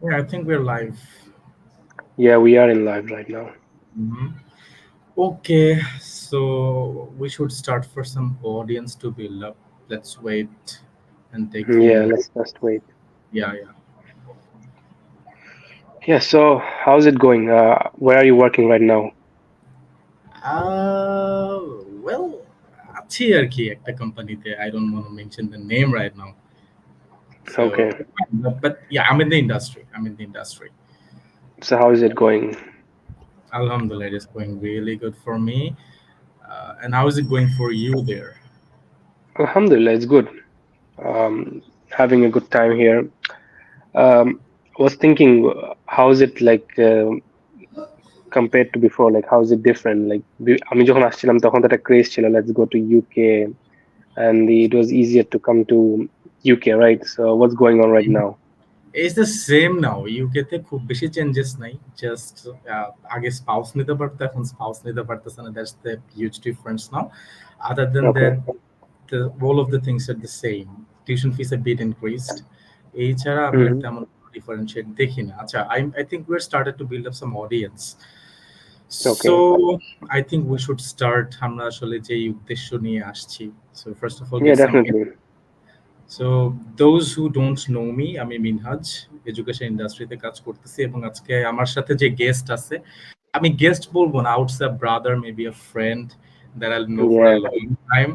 Yeah, I think we're live. Yeah, we are in live right now. Mhm. Okay, so we should start for some audience to build up. Let's wait and take few Yeah, minutes. let's just wait. Yeah, yeah. Yeah, so how's it going? Where are you working right now? Uh, well, আছি আর কি একটা কোম্পানিতে. I don't want to mention the name right now. So, Okay, but yeah, I'm in the industry. I'm in the industry. so how is it going? Alhamdulillah, it is going really good for me. And how is it going for you there? Alhamdulillah, it's good. Having a good time here. Was thinking, how is it like compared to before? Like, how is it different? Like, আমি যখন আসছিলাম তখন তো একটা craze ছিল. Let's go to UK, and it was easier to come to UK, right? So what's going on right now? It's the same now. ইউকেতে খুব বেশি চেঞ্জেস নাই, জাস্ট আগে স্পাউস নিতে পারতো, এখন স্পাউস নিতে পারতেছে না। That's the huge difference now. Other than Okay. That, the all of the things are the same. Tuition fees a bit increased. এই ছাড়া আমি আর Mm-hmm. তেমন ডিফারেন্সিয়েট দেখি না। আচ্ছা, I think we're started to build up some audience. So Okay. I think we should start আমরা আসলে যে উদ্দেশ্য নিয়ে আসছি. So first of all, Yeah, get some. definitely. So those who don't know me, আমি মিনহাজ এডুকেশন ইন্ডাস্ট্রিতে কাজ করতেছি, এবং আজকে আমার সাথে যে গেস্ট আছে, আমি গেস্ট বলবো না, outs a brother, maybe a friend that I know for a Yeah. Long time.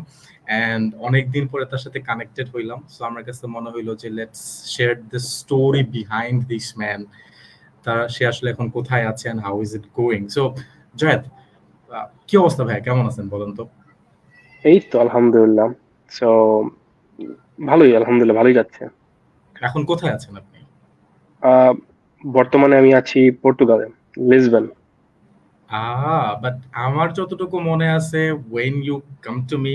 And অনেকদিন পরে তার সাথে কানেক্টেড হইলাম, সো আমার কাছে মনে হইলো যে let's share the story behind this man. সে আসলে এখন কোথায় আছে and how is it going. So Zayed, কি অবস্থা ভাই, কেমন আছেন বলেন তো? এই তো আলহামদুলিল্লাহ। সো আলহামদুলিল্লাহ ভালোই যাচ্ছে। এখন কোথায় আছেন আপনি? আহ বর্তমানে আমি আছি পর্তুগালে, লিসবন। বাট আমার যতটুকু মনে আছে, when you come to me,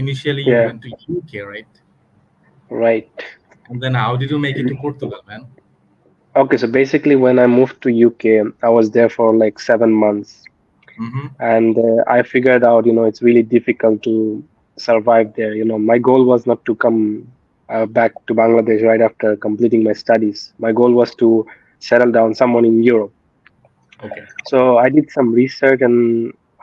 initially you Yeah, went to UK, right? right. And then how did you make it to Portugal, man? Okay, so basically when I moved to UK, I was there for like 7 months, Mm-hmm. and I figured out, it's really difficult to survive there. My goal was not to come back to Bangladesh right after completing my studies. My goal was to settle down someone in Europe. Okay. So I did some research and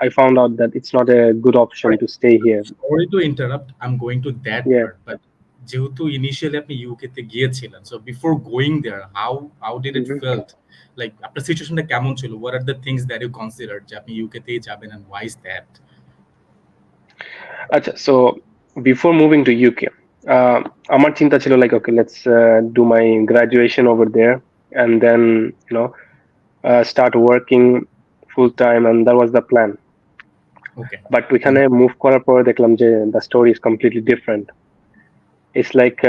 I found out that it's not a good option Sorry, to stay here. sorry to interrupt. I'm going to that Yeah. part, but যেহেতু initially আপনি UK তে গিয়েছিলেন, so before going there, how did it Mhm. felt? Like আপনার সিচুয়েশনটা কেমন ছিল? What are the things that you considered যে আপনি UK তেই যাবেন, and why is that? Acha, so before moving to UK, আমার চিন্তা ছিল like, okay, let's do my graduation over there and then, start working full time, and that was the plan. Okay. But ওইখানে move করার পরে দেখলাম যে the story is completely different. It's like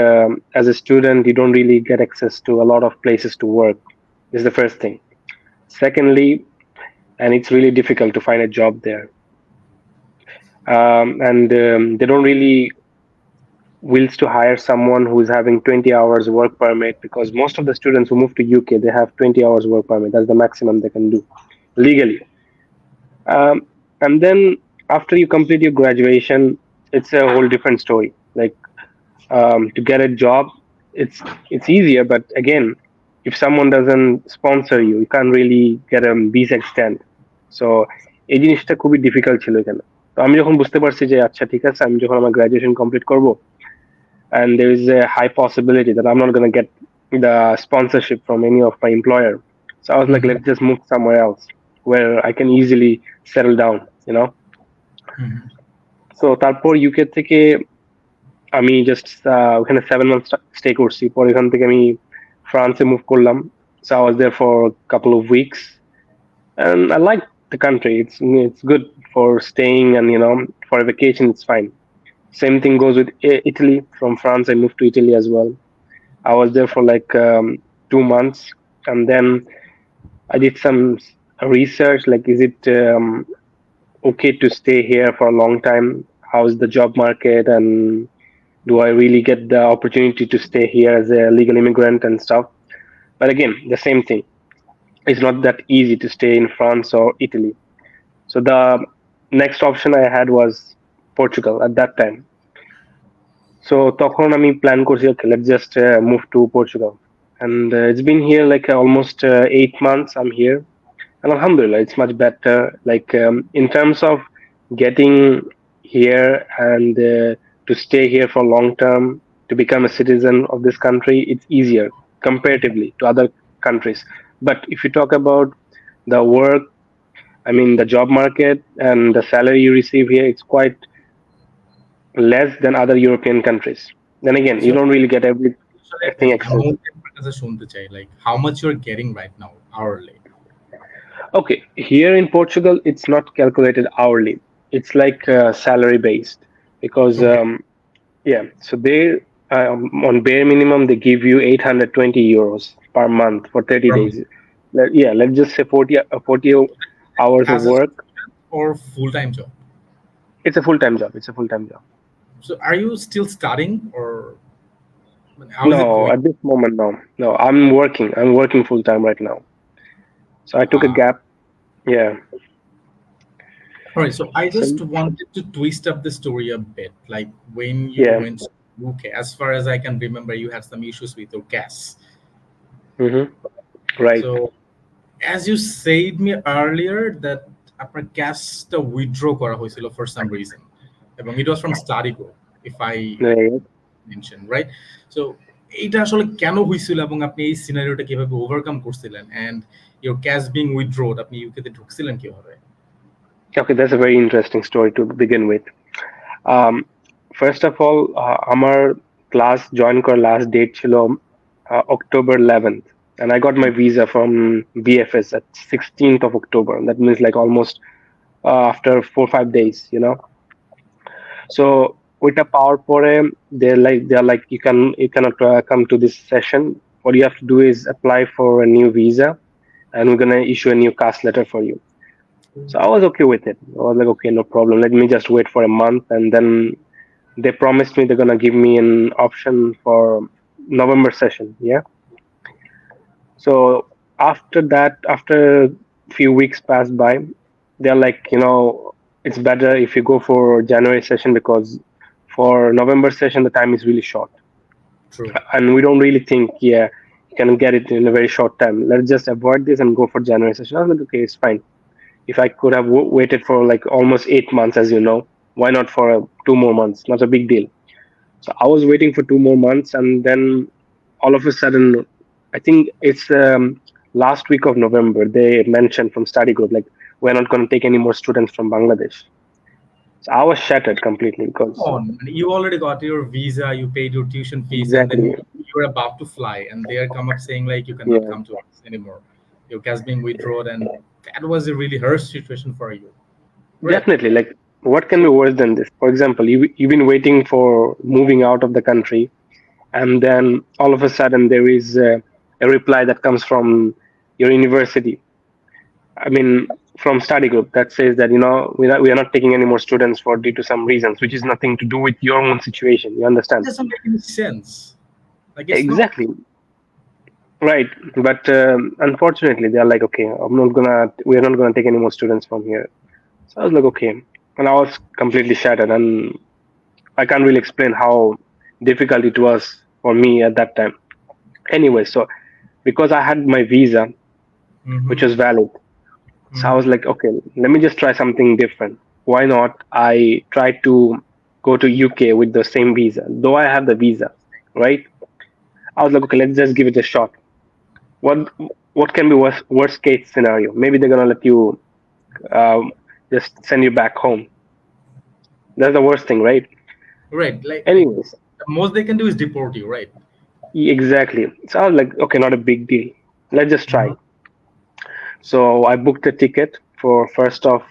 as a student, you don't really get access to a lot of places to work. Is the first thing. Secondly, and it's really difficult to find a job there. And they don't really wills to hire someone who is having 20 hours work permit, because most of the students who move to UK, they have 20 hours work permit. That's the maximum they can do legally. And then after you complete your graduation, it's a whole different story. Like to get a job, it's easier, but again, if someone doesn't sponsor you, you can't really get a visa extend. So এই জিনিসটা খুবই difficult ছিল এখানে। তো আমি যখন বুঝতে পারছি যে আচ্ছা ঠিক আছে, আমি যখন আমার গ্রাজুয়েশন কমপ্লিট করব, and there is a high possibility that I'm not going to get the sponsorship from any of my employer. So I was like, Mm-hmm. let's just move somewhere else where I can easily settle down, you know. Mm-hmm. So তারপর UK থেকে আমি just ওখানে 7 month stay করছি, পরে এখান থেকে আমি ফ্রান্সে মুভ করলাম। So I was there for a couple of weeks, and I like the country. It's good for staying, and for a vacation it's fine. Same thing goes with Italy. From France I moved to Italy as well. I was there for like 2 months, and then I did some research. Like, is it okay to stay here for a long time? How's the job market, and do I really get the opportunity to stay here as a legal immigrant and stuff? But again, the same thing. It's not that easy to stay in France or Italy. So the next option I had was Portugal at that time. So তখন আমি plan করছি, okay, let's just move to Portugal. and it's been here like almost 8 months. I'm here, and Alhamdulillah, it's much better. Like in terms of getting here and to stay here for long term, to become a citizen of this country, it's easier comparatively to other countries. But if you talk about the work, I mean, the job market and the salary you receive here, it's quite less than other European countries. Then again, you So don't really get everything like excellent. শুনতে চাই, like how much you're getting right now hourly. Okay, here in Portugal, it's not calculated hourly. It's like salary based because Okay. yeah. So they on bare minimum they give you 820 euros per month for 30 Per month. days. Yeah, let's just say 40 hours of As a work. student or full-time job? It's a full time job. It's a full time job. So are you still studying, or how is it No, going? at this moment, no, no. I'm working. I'm working full time right now. So I took a Uh, gap. Yeah. all right. So I So just wanted to twist up the story a bit. Like when you yeah. went to UK, as far as I can remember, you had some issues with your gas. Hmm. Right. So as you said me earlier that আপনার ক্যাশটা withdraw করা হয়েছিল for some reason, এবং it was from study group, if I Yeah. mention right. So এইটা আসলে কেন হয়েছিল এবং আপনি এই সিনারিওটা কিভাবে ওভারকাম করছিলেন, and your cash being withdrawn, আপনি ইউকে তে ঢুকছিলেন কিভাবে? Okay, that's a very interesting story to begin with. Um, First of all, আমার class join করার last date ছিল October 11th, and I got my visa from BFS at 16th of October. That means like almost after 4 or 5 days, you know. So ওইটা পাওয়ার পরে they're like you cannot come to this session. What you have to do is apply for a new visa, and we're gonna issue a new cast letter for you. So I was okay with it. I was like, okay, no problem. Let me just wait for a month, and then they promised me they're gonna give me an option for November session. Yeah. So after that, after a few weeks passed by, they're like, it's better if you go for January session because for November session the time is really short, True. and we don't really think, yeah, you can get it in a very short time. Let's just avoid this and go for January session. I was like, okay, it's fine. If I could have waited for like almost 8 months, as you know, why not for 2 more months? Not a big deal. So I was waiting for 2 more months, and then all of a sudden, I think it's last week of November, they mentioned from study group like we're not going to take any more students from Bangladesh. So I was shattered completely because On you already got your visa, you paid your tuition fees, and then exactly, you're about to fly, and they are come up saying like you cannot yeah, come to us anymore. Your cash being withdrawn, and that was a really harsh situation for you, right? definitely. Like, what can be worse than this? For example, you've been waiting for moving out of the country, and then all of a sudden there is a reply that comes from your university. I mean, from study group that says that we are not taking any more students for due to some reasons, which is nothing to do with your own situation. You It understand? doesn't make any sense. Like it's not. Exactly. Right. But unfortunately, they are like, okay, we are not gonna take any more students from here. So I was like, okay, and I was completely shattered, and I can't really explain how difficult it was for me at that time. Anyway, so because I had my visa, which Mm-hmm. was valid, so I Mm-hmm. was like, okay, let me just try something different. Why not? I tried to go to UK with the same visa, though I have the visa, right? I was like, okay, let's just give it a shot. What what can be worst case scenario? Maybe they're gonna let you um, just send you back home. That's the worst thing, right? Right. Like Anyways, the most they can do is deport you, right? exactly. So I was like, okay, not a big deal. Let's just Mm-hmm. try. So I booked a ticket for 1st of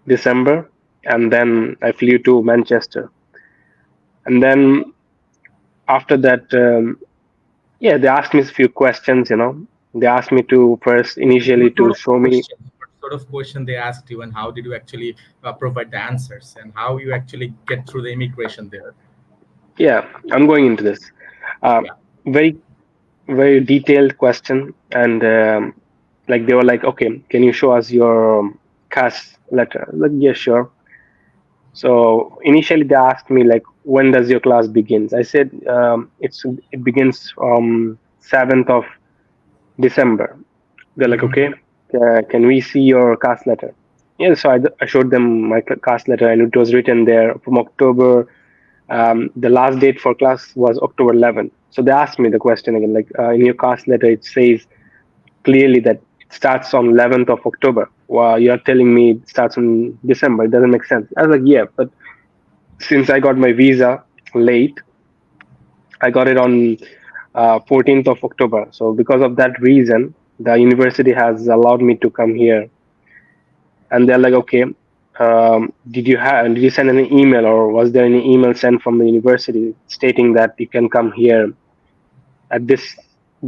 December, and then I flew to Manchester. And then after that, yeah, they asked me a few questions. They asked me to first initially What to sort of show me. question? What sort of question they asked you, and how did you actually provide the answers, and how you actually get through the immigration there? Yeah, I'm going into this. Um, Yeah. very very detailed question, and like they were like, okay, can you show us your cash letter? Like, yeah, sure. So initially they asked me like, when does your class begins? I said it begins 7th of December. They're like, Mm-hmm. okay, can we see your cast letter? Yeah, so I showed them my cast letter, and it was written there from October. The last date for class was October 11th. So they asked me the question again, like, in your cast letter, it says clearly that it starts on 11th of October. Well, you're telling me it starts in December. It doesn't make sense. I was like, yeah, but since I got my visa late, I got it on 14th of October. So because of that reason, the university has allowed me to come here. And they're like, okay, did you send any email, or was there any email sent from the university stating that you can come here at this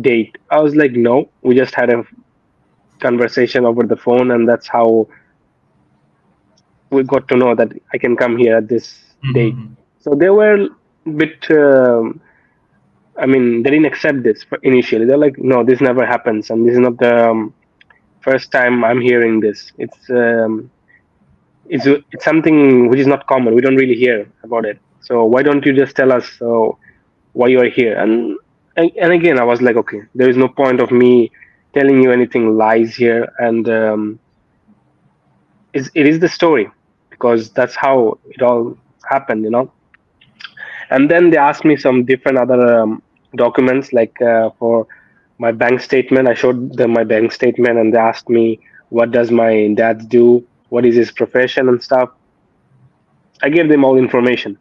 date? I was like, no, we just had a conversation over the phone, and that's how we got to know that I can come here at this date. Mm-hmm. So they were a bit. I mean, they didn't accept this initially. They're like, no, this never happens, and this is not the first time I'm hearing this. It's something which is not common. We don't really hear about it. So why don't you just tell us why you are here? And again, I was like, okay, there is no point of me telling you anything lies here, and it is the story, because that's how it all happened. And then they asked me some different other documents, like for my bank statement. I showed them my bank statement, and they asked me, what does my dad do, what is his profession and stuff. I gave them all information.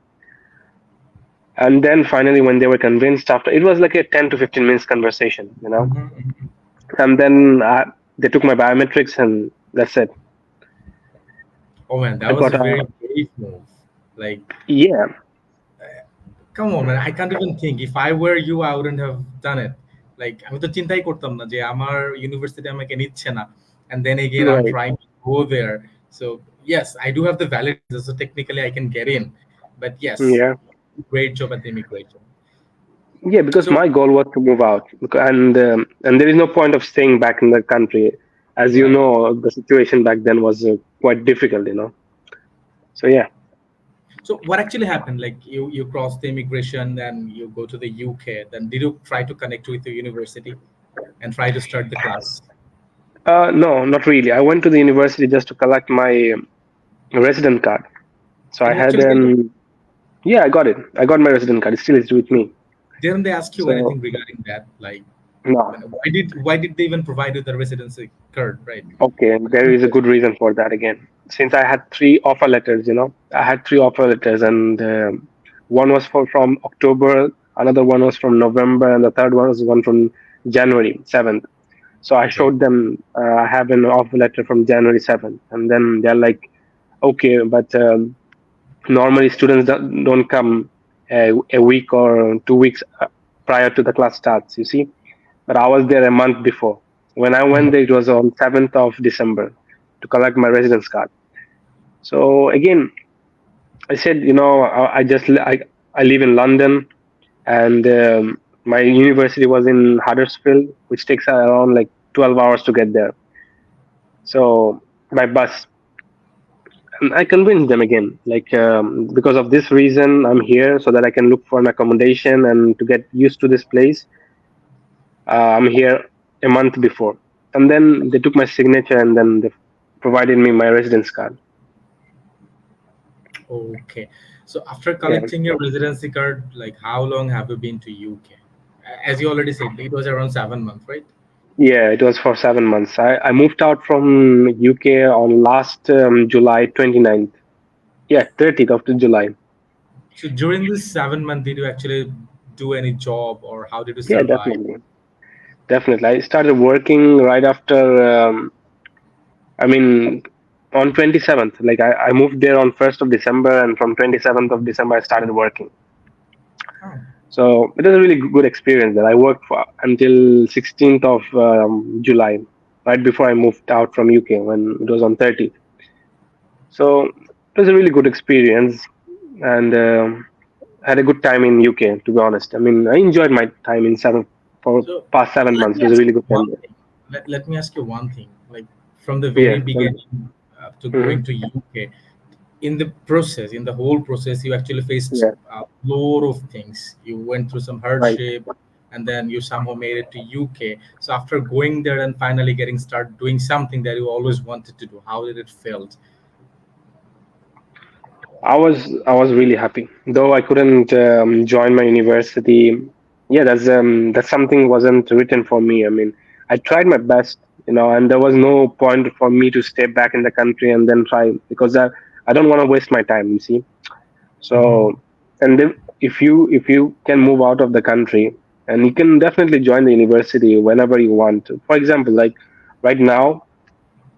And then finally, when they were convinced, after it was like a 10 to 15 minutes conversation. Mm-hmm. And then they took my biometrics, and that's it. Oh man, I that was got a a, very brave move. Like, yeah, come on, man. I can't even think. If I were you, I wouldn't have done it. Like, আমি তো চিন্তাই করতাম না যে আমার university আমাকে নিচ্ছে না, and then again I'm right, trying to go there. So yes, I do have the valid visa, so technically I can get in. But yes, yeah. great job at the immigration. Yeah, because So my goal was to move out, and there is no point of staying back in the country. As you right. know, the situation back then was quite difficult. So yeah, So what actually happened? Like you cross the immigration, then you go to the UK. Then did you try to connect with the university and try to start the class? no, not really. I went to the university just to collect my resident card. So I And you had actually get it. yeah, I got it. I got my resident card. It still is with me. Didn't they ask you So anything regarding that? Like, no, why did they even provide you the residency card? Right. okay, there is a good reason for that again. Since I had three offer letters, I had three offer letters, and one was from October, another one was from November, and the third one was one from January 7th. So I Okay. showed them I have an offer letter from January 7th, and then they're like, okay, but normally students don't come a week or 2 weeks prior to the class starts, you see. But I was there a month before. When I went Mhm. there, it was on 7th of December to collect my residence card. So again, I said, I live in London, and my university was in Huddersfield, which takes around like 12 hours to get there. So by bus, and I convinced them again, like because of this reason, I'm here so that I can look for an accommodation and to get used to this place. I'm here a month before, and then they took my signature, and then they provided me my residence card. Okay. So after Yeah, collecting your residency card, like how long have you been to UK? As you already said, it was around 7 months, right? yeah, it was for 7 months. I moved out from UK on last July 29th. Yeah, 30th of July. So during this 7 month, did you actually do any job or how did you Yeah, survive? definitely, definitely. I started working right after. I mean, on 27th. Like I moved there on 1st of December, and from 27th of December I started working. Oh, So it was a really good experience that I worked for until 16th of July, right before I moved out from UK when it was on 30th. So it was a really good experience, and had a good time in UK. To be honest, I mean I enjoyed my time in seven for so past seven let months. me It was a ask really you good time one there. thing. Let me ask you one thing. Like from the Yeah. very beginning to Hmm. going to UK, in the process, in the whole process, you actually faced Yeah, a lot of things. You went through some right. hardship, and then you somehow made it to UK. So after going there and finally getting started doing something that you always wanted to do, how did it felt? I was really happy, though I couldn't join my university. Yeah, that's something wasn't written for me. I mean, I tried my best, and there was no point for me to stay back in the country and then try, because I don't want to waste my time. You see, Mhm. so and then if you can move out of the country, and you can definitely join the university whenever you want. For example, like right now,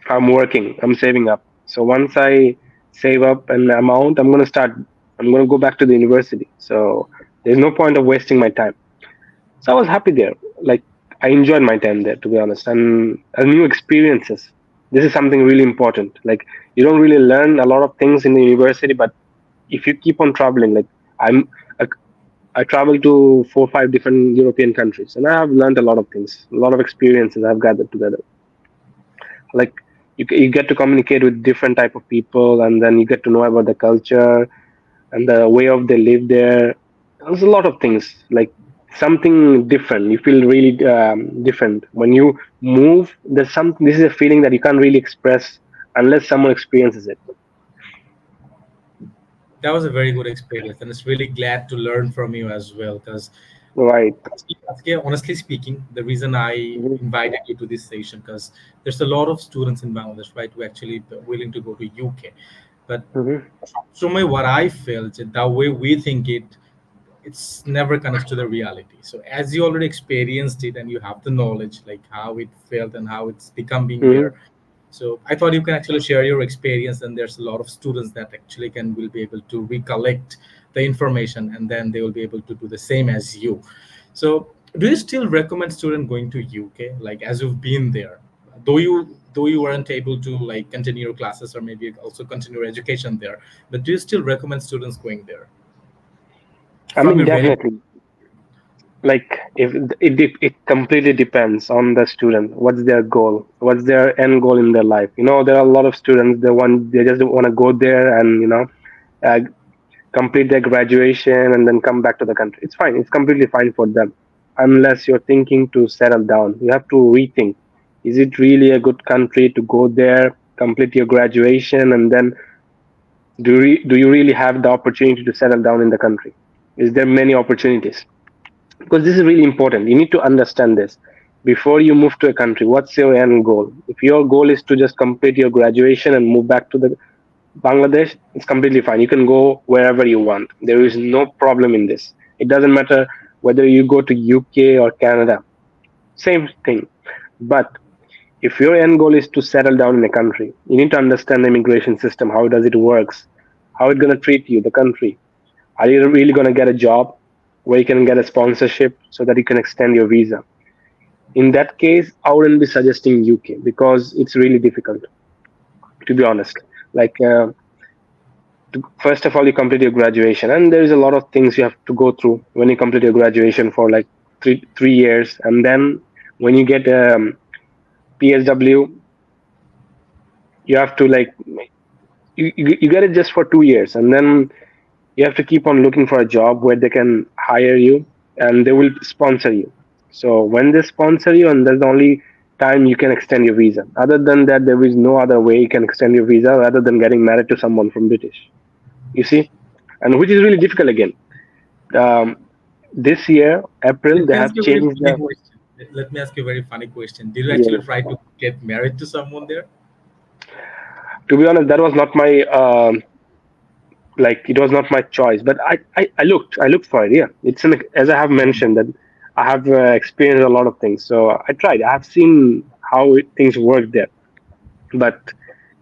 I'm working, I'm saving up. So once I save up an amount, I'm going to go back to the university. So there's no point of wasting my time. So I was happy there. Like, I enjoyed my time there, to be honest, and new experiences. This is something really important. Like, you don't really learn a lot of things in the university, but if you keep on traveling, like I'm, I, I traveled to 4 or 5 different European countries, and I have learned a lot of things, a lot of experiences I've gathered together. Like, you get to communicate with different type of people, and then you get to know about the culture and the way of they live there. There's a lot of things, like something different. You feel really different when you move. There's some This is a feeling that you can't really express unless someone experiences it. That was a very good experience, and it's really glad to learn from you as well. Because Right. honestly speaking, the reason I Hmm. invited you to this session, because there's a lot of students in Bangladesh, right, who actually willing to go to UK, but Hmm. from what I felt, the way we think it, it's never connects to the reality. So as you already experienced it and you have the knowledge, like how it felt and how it's become being Hmm. there, so I thought you can actually share your experience, and there's a lot of students that actually can will be able to recollect the information, and then they will be able to do the same as you. So do you still recommend student going to UK, like as you've been there, though you weren't able to like continue your classes or maybe also continue your education there, but do you still recommend students going there I from mean, your very. definitely. Like, if it completely depends on the student. What's their goal? What's their end goal in their life? There are a lot of students. They just want to go there and uh, complete their graduation and then come back to the country. It's fine. It's completely fine for them, unless you're thinking to settle down. You have to rethink: is it really a good country to go there, complete your graduation, and then do you really have the opportunity to settle down in the country? Is there many opportunities? Because this is really important. You need to understand this before you move to a country. What's your end goal? If your goal is to just complete your graduation and move back to the Bangladesh, it's completely fine. You can go wherever you want. There is no problem in this. It doesn't matter whether you go to UK or Canada. Same thing. But if your end goal is to settle down in a country, you need to understand the immigration system. How does it works? How it gonna treat you, the country? Are you really gonna get a job where you can get a sponsorship so that you can extend your visa? In that case, I wouldn't be suggesting UK because it's really difficult, to be honest. Like, first of all, you complete your graduation, and there is a lot of things you have to go through when you complete your graduation for like three years, and then when you get PSW, you have to like you get it just for 2 years, and then you have to keep on looking for a job where they can hire you and they will sponsor you. So when they sponsor you, and that's the only time you can extend your visa. Other than that, there is no other way you can extend your visa other than getting married to someone from British. You see, and which is really difficult again. Um, this year, April, Let they me ask have you a very changed funny the. question. Let me ask you a very funny question. Did you actually Yeah. try to get married to someone there? To be honest, that was not my like it was not my choice, but I looked for it. Yeah, as I have mentioned that I have experienced a lot of things, so I tried. I have seen how things work there, but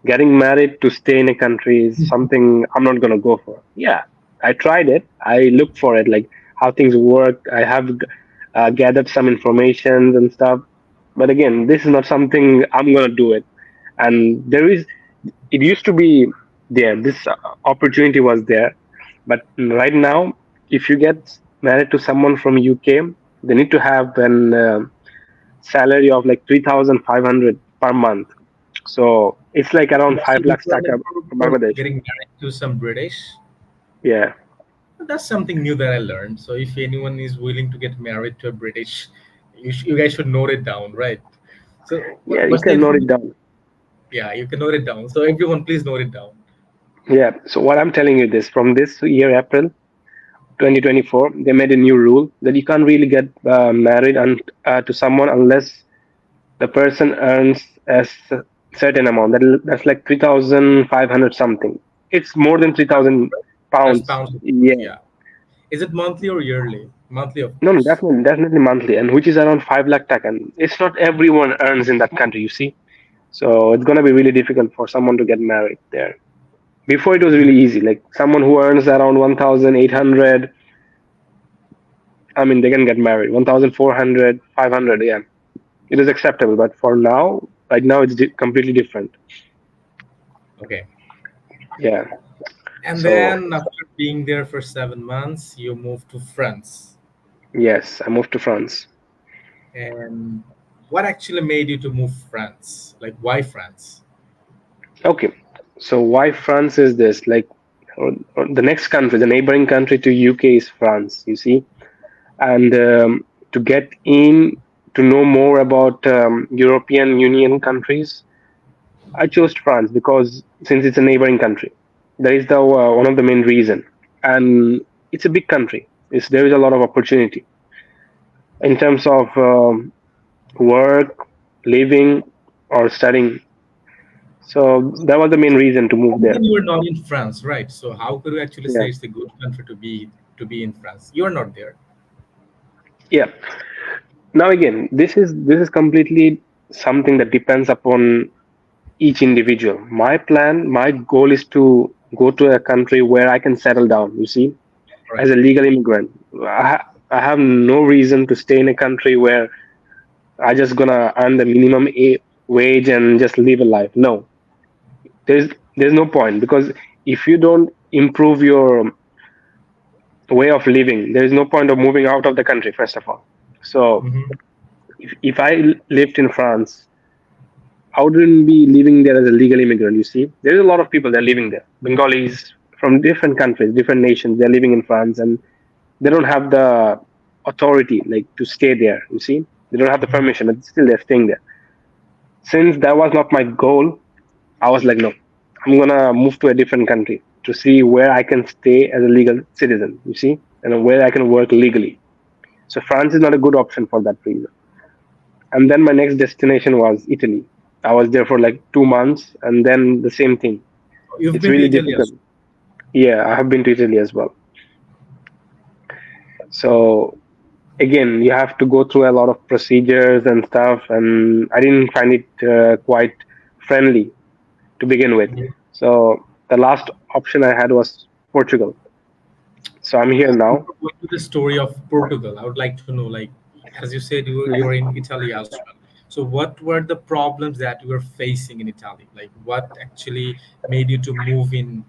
getting married to stay in a country is something I'm not gonna go for. Yeah, I tried it. I looked for it, like how things work. I have gathered some information and stuff, but again, this is not something I'm gonna do it. And it used to be there. This opportunity was there, but right now, if you get married to someone from UK, they need to have an salary of like 3,500 per month. So it's like So around 5 you're lakhs taka planning from for Bangladesh. getting married to some British? Yeah, That's something new that I learned. So if anyone is willing to get married to a British, you guys should note it down, right? So yeah, you what's the can note it information? down. Yeah, you can note it down. So everyone, please note it down. Yeah. So what I'm telling you this from this year April 2024, they made a new rule that you can't really get married to someone unless the person earns a certain amount. That's like 3,500 something. It's more than 3,000 That's pounds. pounds. Yeah. Yeah. Is it monthly or yearly? Monthly, of No, no, course. definitely monthly, and which is around 5 lakh taka. And it's not everyone earns in that country, you see. So it's gonna be really difficult for someone to get married there. Before it was really easy. Like someone who earns around 1,800, I mean, they can get married. 1,400, 500, yeah, it is acceptable. But for now, right now, it's completely different. Okay. Yeah. And So then after being there for 7 months, you moved to France. yes, I moved to France. And what actually made you to move France? Like why France? Okay. So why France is this? Like or the next country, the neighboring country to UK is France. You see, and to get in to know more about European Union countries, I chose France because since it's a neighboring country, that is the one of the main reason, and it's a big country. There is a lot of opportunity in terms of work, living, or studying. So that was the main reason to move And there. then you were not in France, right? So how could you actually Yeah, say it's a good country to be in France? You're not there. yeah. Now again, this is completely something that depends upon each individual. My plan, my goal is to go to a country where I can settle down. You see, All as right. a legal immigrant, I have no reason to stay in a country where I just gonna earn the minimum wage and just live a life. No, there's there's no point because if you don't improve your way of living, there is no point of moving out of the country. First of all, so Mm-hmm. if I lived in France, I wouldn't be living there as a legal immigrant. You see, there's a lot of people that are living there. Bengalis from different countries, different nations. They're living in France, and they don't have the authority like to stay there. You see, they don't have the Mm-hmm. permission, but still they're staying there. Since that was not my goal, I was like, no, I'm gonna move to a different country to see where I can stay as a legal citizen. You see, and where I can work legally. So France is not a good option for that reason. And then my next destination was Italy. I was there for like 2 months, and then the same thing. You've It's been to really Italy difficult. as Yeah, I have been to Italy as well. So again, you have to go through a lot of procedures and stuff, and I didn't find it quite friendly to begin with. well. So the last option I had was Portugal. So I'm here now. Before going to the story of Portugal, I would like to know, like, as you said, you're Mhm. in Italy as well. So, what were the problems that you were facing in Italy? Like, what actually made you to move in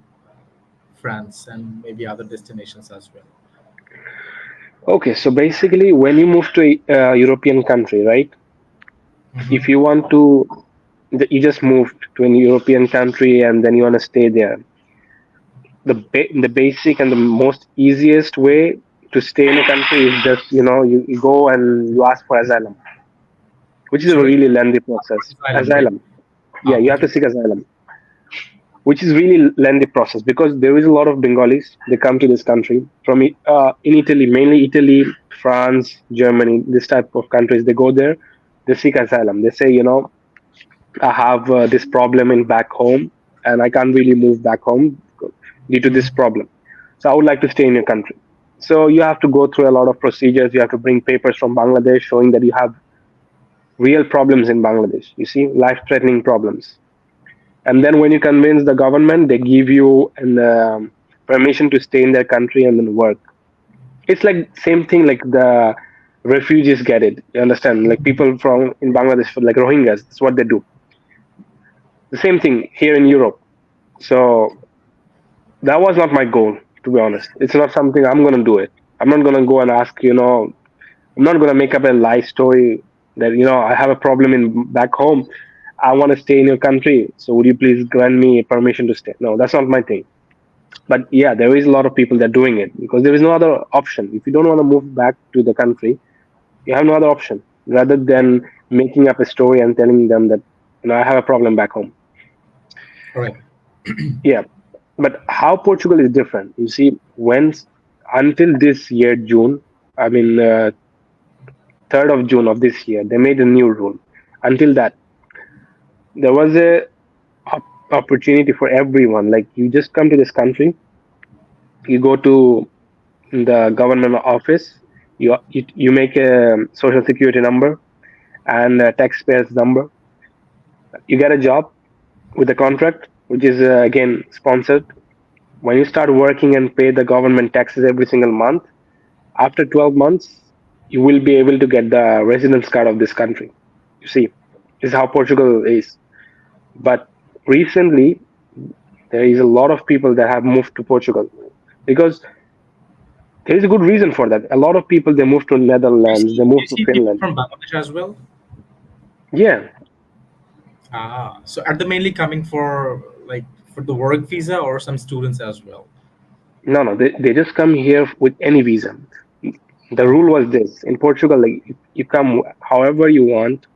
France and maybe other destinations as well? Okay, so basically, when you move to a European country, right? If Mm-hmm. you want to, you just moved to an European country and then you want to stay there. The basic and the most easiest way to stay in a country is just you go and you ask for asylum, which is a Sorry, really lengthy process. asylum, right? Asylum, yeah, you have to Okay. seek asylum, which is really lengthy process because there is a lot of Bengalis. They come to this country from in Italy, mainly Italy, France, Germany, this type of countries. They go there, they seek asylum. They say, I have this problem in back home, and I can't really move back home due to this Mm-hmm. problem. So I would like to stay in your country. So you have to go through a lot of procedures. You have to bring papers from Bangladesh showing that you have real problems in Bangladesh. You see, life-threatening problems. And then when you convince the government, they give you an permission to stay in their country and then work. It's like same thing like the refugees get it. You understand? Like people from in Bangladesh, like Rohingyas, that's what they do. The same thing here in Europe. So that was not my goal, to be honest. It's not something I'm gonna do it. I'm not gonna go and ask, I'm not gonna make up a lie story that, I have a problem in back home. I want to stay in your country, so would you please grant me permission to stay? No, that's not my thing. But yeah, there is a lot of people that are doing it because there is no other option. If you don't want to move back to the country, you have no other option rather than making up a story and telling them that I have a problem back home. Correct. Yeah, but how Portugal is different. You see, when until this year June, I mean 3rd of June of this year, they made a new rule. Until that, there was a opportunity for everyone. Like you just come to this country, you go to the government office, you make a social security number and a taxpayer's number. You get a job with a contract, which is again sponsored. When you start working and pay the government taxes every single month, after 12 months, you will be able to get the residence card of this country. You see, this is how Portugal is. But recently, there is a lot of people that have moved to Portugal because there is a good reason for that. A lot of people they move to Netherlands, they Do you move to see people Finland. from Bangladesh as well? Yeah, So are they mainly coming for like for the work visa or some students as well? no, they just come here with any visa. The rule was this in Portugal: like you come however you want.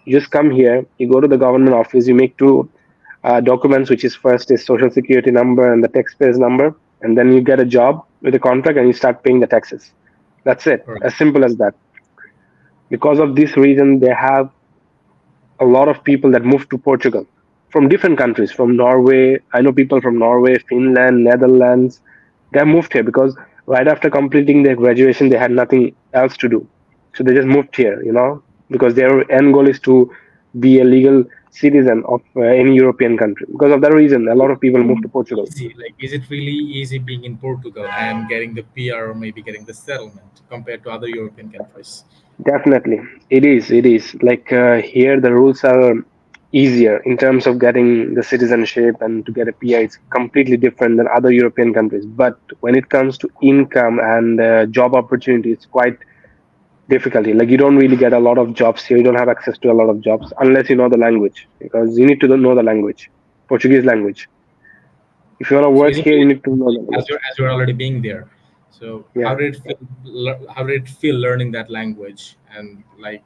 You just come here. You go to the government office. You make two documents, which is first is social security number and the taxpayer's number, and then you get a job with a contract and you start paying the taxes. That's it. Correct. As simple as that. Because of this reason, they have a lot of people that move to Portugal from different countries, from Norway. I know people from Norway, Finland, Netherlands. They have moved here because right after completing their graduation, they had nothing else to do. So they just moved here, because their end goal is to be a legal citizen of any European country. Because of that reason, a lot of people move to Portugal. Easy. Like, is it really easy being in Portugal and getting the PR or maybe getting the settlement compared to other European countries? Definitely, it is. It is like here the rules are easier in terms of getting the citizenship and to get a PR. It's completely different than other European countries. But when it comes to income and job opportunity, it's quite difficulty. Like you don't really get a lot of jobs here. You don't have access to a lot of jobs unless you know the language because you need to know the language, Portuguese language. If you want to So work is it here, you need to know the as language. you're already being there? So Yeah. how did it feel learning that language and like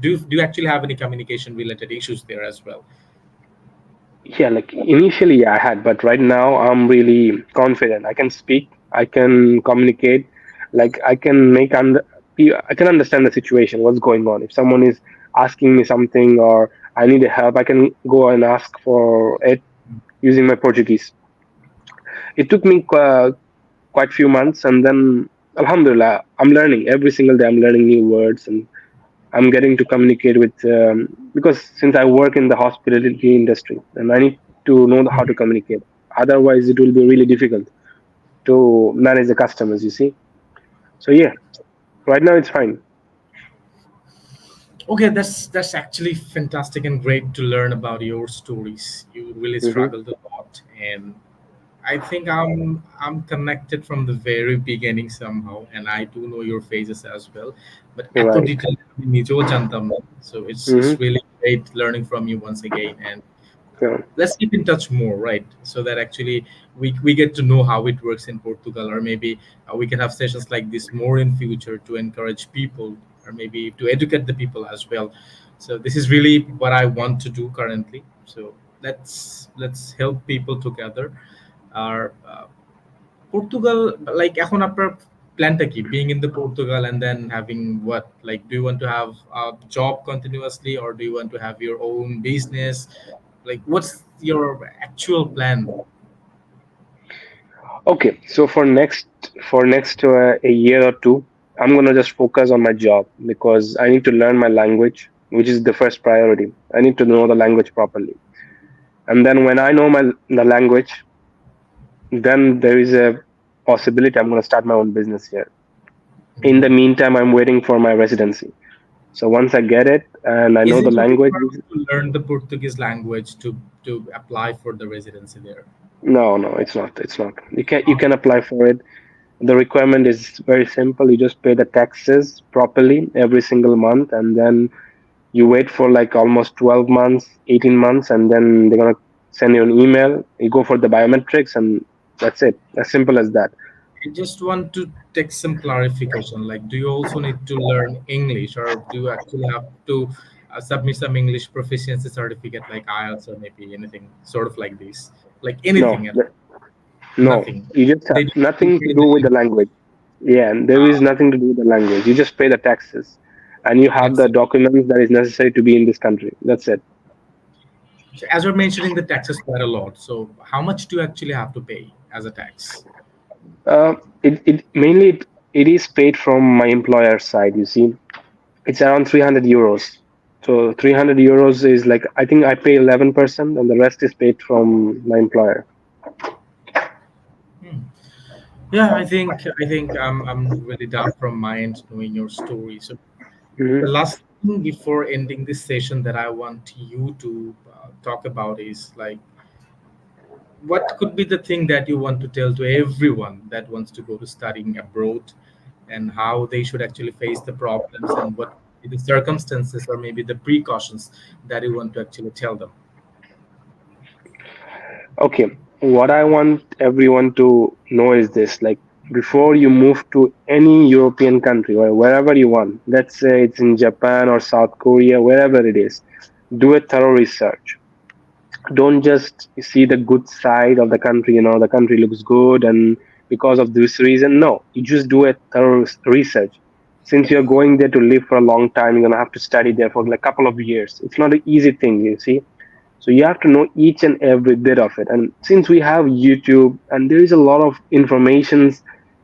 do you actually have any communication related issues there as well? Yeah, like initially, yeah, I had, but right now I'm really confident. I can speak, I can communicate, like I can I can understand the situation, what's going on. If someone is asking me something or I need help, I can go and ask for it using my Portuguese. It took me quite few months, and then Alhamdulillah, I'm learning every single day. I'm learning new words, and I'm getting to communicate with because since I work in the hospitality industry, and I need to know how to communicate. Otherwise, it will be really difficult to manage the customers. You see, so yeah, right now it's fine. Okay, that's actually fantastic and great to learn about your stories. You really Hmm. struggled a lot, and I think I'm connected from the very beginning somehow, and I do know your faces as well. But এত Right. detail আমি নিজেও জানতাম না. So it's Hmm. really great learning from you once again, and Yeah. let's keep in touch more, right? So that actually we get to know how it works in Portugal, or maybe we can have sessions like this more in future to encourage people, or maybe to educate the people as well. So this is really what I want to do currently. So let's help people together. Our Portugal, like এখন আপনার প্ল্যানটা কি being in the Portugal and then having what, like do you want to have a job continuously or do you want to have your own business, like what's your actual plan? Okay, so for next a year or two, I'm gonna just focus on my job because I need to learn my language, which is the first priority. I need to know the language properly, and then when I know the language, then there is a possibility I'm gonna start my own business here. In the meantime, I'm waiting for my residency. So once I get it and I know Is the it language, required to learn the Portuguese language to apply for the residency there? no, no, it's not. It's not. You can apply for it. The requirement is very simple. You just pay the taxes properly every single month, and then You wait for like almost 12 months, 18 months, and then they're going to send you an email. You go for the biometrics, and that's it. As simple as that. I just want to take some clarification. Like, do you also need to learn English, or do you actually have to submit some English proficiency certificate like IELTS or maybe anything sort of like this? Like No, anything, no, nothing. you just have They don't nothing to pay do with the the language. Yeah, and there is uh, nothing to do with the language. You just pay the taxes, and you have that's the it. documents that is necessary to be in this country. That's it. So as we're mentioning the taxes quite a lot, so how much do you actually have to pay as a tax? Uh, it mainly it is paid from my employer side. You see, it's around 300 euros. So 300 euros is like I think I pay 11%, and the rest is paid from my employer. Hmm. Yeah, I think I'm really down from my end knowing your story. So the Hmm. last thing before ending this session that I want you to talk about is like, what could be the thing that you want to tell to everyone that wants to go to studying abroad, and how they should actually face the problems, and what the circumstances or maybe the precautions that you want to actually tell them? Okay, what I want everyone to know is this: like before you move to any European country or wherever you want, let's say it's in Japan or South Korea, wherever it is, do a thorough research. Don't just see the good side of the country. The country looks good, and because of this reason, no, you just do a thorough research. Since you're going there to live for a long time, you're gonna have to study there for like a couple of years. It's not an easy thing, you see. So you have to know each and every bit of it. And since we have YouTube, and there is a lot of informations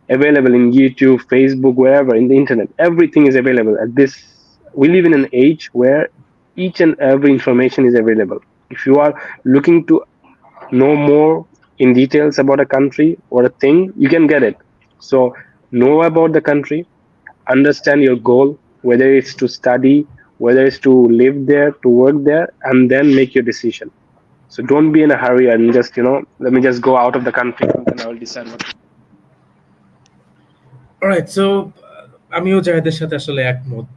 available in YouTube, Facebook, wherever in the internet, everything is available. At this, we live in an age where each and every information is available. If you are looking to know more in details about a country or a thing, you can get it. So know about the country, understand your goal, whether it's to study, whether it's to live there, to work there, and then make your decision. So don't be in a hurry and just, let me just go out of the country and then I will decide what to. Alright, so আমিও জাহেদের সাথে আসলে একমত.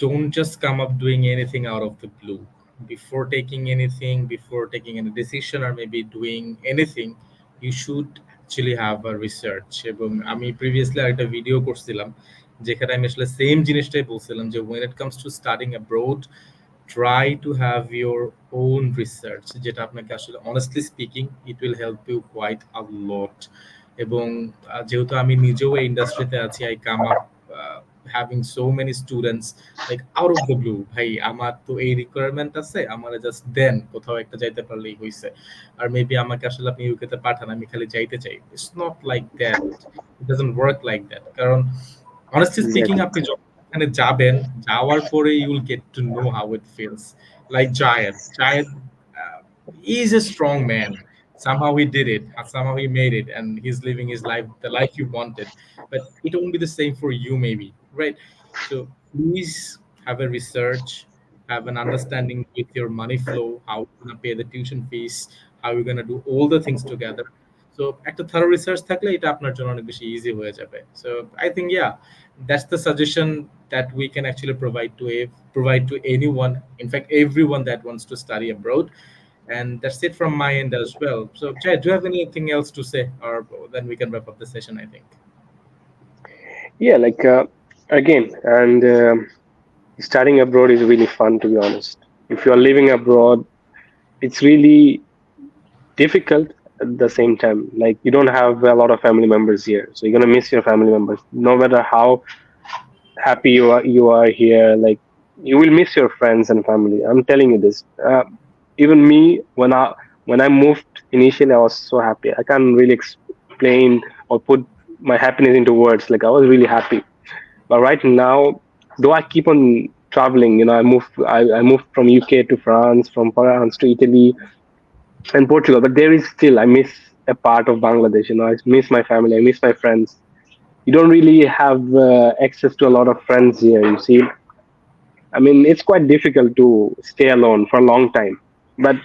Don't just come up doing anything out of the blue. Before taking any decision or maybe doing anything, you should actually have a research. এবং আমি previously একটা video করছিলাম যেখানে আমি আসলে সেম জিনিসটাই বলছিলাম যে when it comes to studying abroad, try to have your own research, যেটা আপনাকে আসলে honestly speaking it will help you quite a lot. এবং যেহেতু আমি নিজেও এই ইন্ডাস্ট্রিতে আছি, I come up having so many students like out of the blue, ভাই আমার তো এই রিকোয়ারমেন্ট আছে, আমার জাস্ট দেন কোথাও একটা যাইতে পারলেই হইছে, আর মেবি আমাকে আসলে আপনি ইউকেতে পাঠান, আমি খালি যাইতে চাই। It's not like that, it doesn't work like that. কারণ honestly speaking Exactly. আপনি যখন এখানে যাবেন, যাওয়ার পরে you will get to know how it feels. Like Jayed is a strong man. Somehow he did it, somehow he made it, and he's living his life, the life you wanted. But it won't be the same for you maybe, right? So please have a research, have an understanding with your money flow, how you're gonna pay the tuition fees, how you're gonna do all the things together. So একটা thorough research থাকলে এটা আপনার জন্য অনেক বেশি easy হয়ে যাবে। So I think yeah, that's the suggestion that we can actually provide to anyone, in fact everyone that wants to study abroad. And that's it from my end as well. So Jay, do you have anything else to say, or then we can wrap up the session, I think? Yeah, like again, and studying abroad is really fun, to be honest. If you are living abroad, it's really difficult at the same time. Like you don't have a lot of family members here, so you're gonna miss your family members. No matter how happy you are here, like you will miss your friends and family. I'm telling you this. Even me, when I moved initially, I was so happy. I can't really explain or put my happiness into words. Like I was really happy. But right now, though I keep on traveling, I moved from UK to France, from France to Italy and Portugal. But there is still, I miss a part of Bangladesh. I miss my family. I miss my friends. You don't really have access to a lot of friends here. You see, I mean, it's quite difficult to stay alone for a long time. But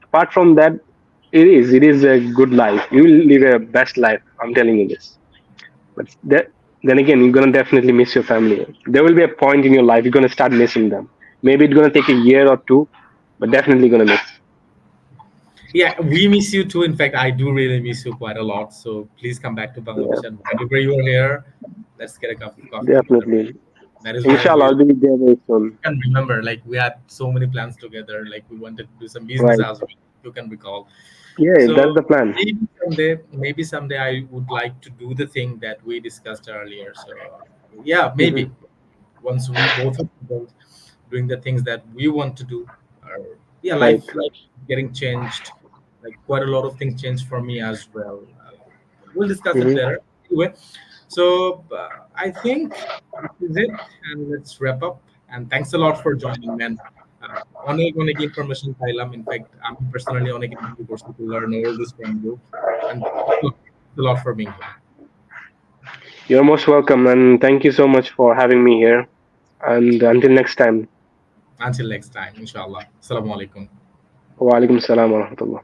apart from that, it is a good life. You will live a best life. I'm telling you this. But then again, you're gonna definitely miss your family. There will be a point in your life you're gonna start missing them. Maybe it's gonna take a year or two, but definitely gonna miss. Yeah, we miss you too. In fact, I do really miss you quite a lot. So please come back to Bangladesh, Yeah, and whenever you are here, let's get a cup of coffee together. definitely. That is why Inshallah, we I'll be there very soon. can remember. Like we had so many plans together. Like we wanted to do some business Right. as well. You can recall. Yeah, So that's the plan. maybe someday I would like to do the thing that we discussed earlier. So yeah, maybe Hmm. once we both are both doing the things that we want to do, or yeah, Right. life getting changed. Like quite a lot of things changed for me as well. We'll discuss it Hmm. later. Anyway, so I think this is it, and let's wrap up. And thanks a lot for joining, man. অনেক অনেক information পাইলাম in fact আমি personally অনেক enjoy করছি to learn all this from you and a lot for being here. You're most welcome, and thank you so much for having me here. And until next time, Until next time, inshallah. Assalamu alaikum. wa alaikum salam wa rahmatullah.